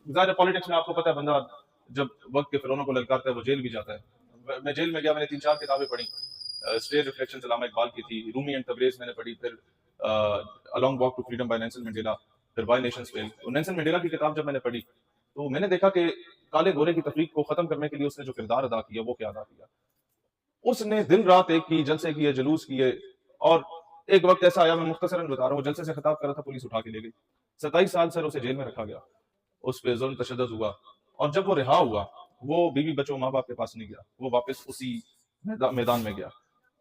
ظاہر پالیٹکس میں آپ کو پتہ ہے بندہ جب وقت کے فرعونوں کو للکارتا ہے وہ جیل بھی جاتا ہے. میں جیل میں گیا, میں نے 3-4 کتابیں پڑھی. اسٹیٹ ریفلیکشنز علامہ اقبال کی تھی, رومی اینڈ تبریز میں نے پڑھی, پھر along walk to freedom by Nelson Mandela, پھر why nations fail. Nelson Mandela کی کتاب جب میں نے پڑھی تو میں نے دیکھا کہ کالے گورے کی تفریق کو ختم کرنے کے لیے اس نے جو کردار ادا کیا وہ کیا ادا کیا. اس نے دن رات ایک کی, جلسے کیے, جلوس کیے, اور ایک وقت ایسا آیا, میں مختصراً بتا رہا ہوں, جلسے سے خطاب کر رہا تھا, پولیس اٹھا کے لے گئی. 27 سال سر اسے جیل میں رکھا گیا, اس پہ ظلم تشدد ہوا, اور جب وہ رہا ہوا وہ بیوی بچوں ماں باپ کے پاس نہیں گیا, وہ واپس اسی میدان میں گیا.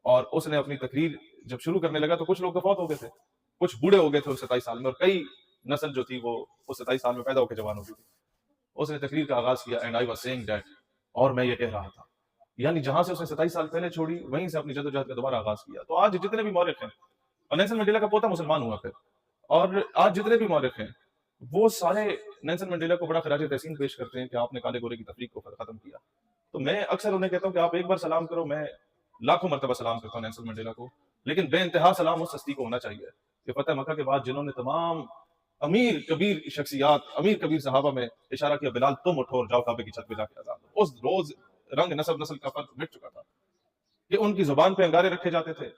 اور اس نے اپنی تقریر جب شروع کرنے لگا تو کچھ لوگ تو فوت ہو گئے تھے, کچھ بوڑھے ہو گئے تھے اس 27 سال میں, اور کئی نسل جو تھی وہ اس 27 سال میں پیدا ہو کے جوان ہو گئی تھی. اس نے تقریر کا آغاز کیا, and I was seeing that, اور میں یہ کہہ رہا تھا. یعنی جہاں سے اس نے 27 سال پہلے چھوڑی وہیں سے اپنی جدوجہد کا دوبارہ آغاز کیا. تو آج جتنے بھی مورخ ہیں, اور نیلسن منڈیلا کا پوتا مسلمان ہوا پھر, اور آج جتنے بھی مورخ ہیں وہ سارے نیلسن منڈیلا کو بڑا خراج تحسین پیش کرتے ہیں کہ آپ نے کالے گورے کی تفریق کو ختم کیا. تو میں اکثر انہیں کہتا ہوں کہ آپ ایک بار سلام کرو, میں لاکھوں مرتبہ سلام کرتا ہوں نیلسن منڈیلا کو, لیکن بے انتہا سلام اس ہستی کو ہونا چاہیے کہ فتح مکہ کے بعد جنہوں نے تمام امیر کبیر شخصیات, امیر کبیر صحابہ میں اشارہ کیا, بلال تم اٹھو اور جاؤ کعبے کی چھت پہ جا کے آزاد ہو. اس روز رنگ نسل کا فرق مٹ چکا تھا کہ ان کی زبان پہ انگارے رکھے جاتے تھے,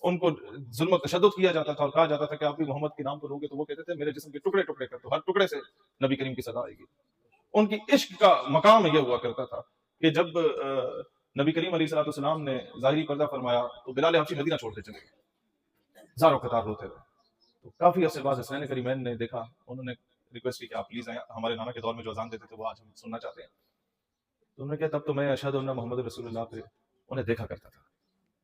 ان کو ظلم و تشدد کیا جاتا تھا, اور کہا جاتا تھا کہ آپ بھی محمد کے نام کو لوگے تو وہ کہتے تھے میرے جسم کے ٹکڑے ٹکڑے کر دو, ہر ٹکڑے سے نبی کریم کی صدا آئے گی. ان کی عشق کا مقام یہ ہوا کرتا تھا کہ جب نبی کریم علیہ الصلوۃ والسلام نے ظاہری پردہ فرمایا تو بلال حبشی مدینہ چھوڑ کے چلے گئے, زاروں قطار روتے ہوئے. تو کافی عرصے بعد حسنین کریمین نے دیکھا, انہوں نے ریکویسٹ کی کہ آپ پلیز آئیں, ہمارے نانا کے دور میں جو اذان دیتے تھے وہ آج ہم سننا چاہتے ہیں. تو انہوں نے کہا تب تو میں اشہد ان محمد رسول اللہ پہ انہیں دیکھا کرتا تھا,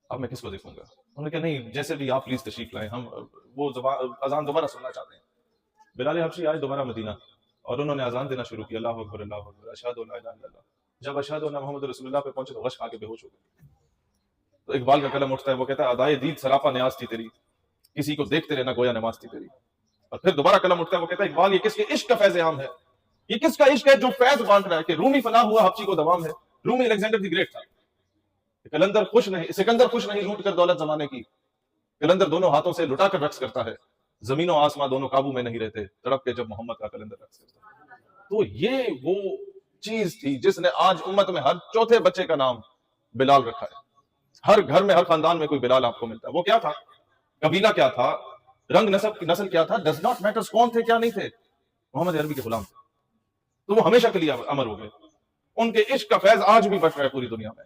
اب میں کس کو دیکھوں گا. انہوں نے کہا نہیں, جیسے بھی آپ پلیز تشریف لائیں, ہم وہ اذان دوبارہ سننا چاہتے ہیں. بلال حبشی آئے دوبارہ مدینہ, اور انہوں نے اذان دینا شروع کیا, اللہ اکبر اللہ اکبر اشہد ان لا الہ الا اللہ. جب اشہد ان محمد رسول اللہ پہ پہنچے تو غش کھا کے بے ہوش ہو گئے. تو اقبال کا کلم اٹھتا ہے, وہ کہتا ہے ادائے دید سراپا نیاز تھی تیری, کسی کو دیکھتے رہنا گویا نماز تھی تیری. اور پھر دوبارہ کلم اٹھتا ہے, وہ کہتا ہے اقبال یہ کس کے عشق کا فیض عام ہے, یہ کس کا عشق ہے جو فیض بانٹ رہا ہے کہ رومی فنا ہوا حبشی کو دوام ہے. رومی الیگزینڈر دی گریٹ تھا, کلندر خوش نہیں, سکندر خوش نہیں لوٹ کر دولت زمانے کی, کلندر دونوں ہاتھوں سے لٹا کر رقص کرتا ہے, زمین و آسماں دونوں قابو میں نہیں رہتے, تڑپ کے جب محمد کا کلندر رقص کرتا ہے. تو یہ وہ چیز تھی جس نے آج امت میں ہر چوتھے بچے کا نام بلال رکھا ہے. ہر گھر میں, ہر خاندان میں کوئی بلال آپ کو ملتا ہے. وہ کیا تھا, قبیلہ کیا تھا, رنگ نسل کیا تھا, ڈز ناٹ میٹرز کون تھے کیا نہیں تھے, محمد عربی کے غلام تھے. تو وہ ہمیشہ کے لیے امر ہو گئے. ان کے عشق کا فیض آج بھی بچ رہا ہے پوری دنیا میں.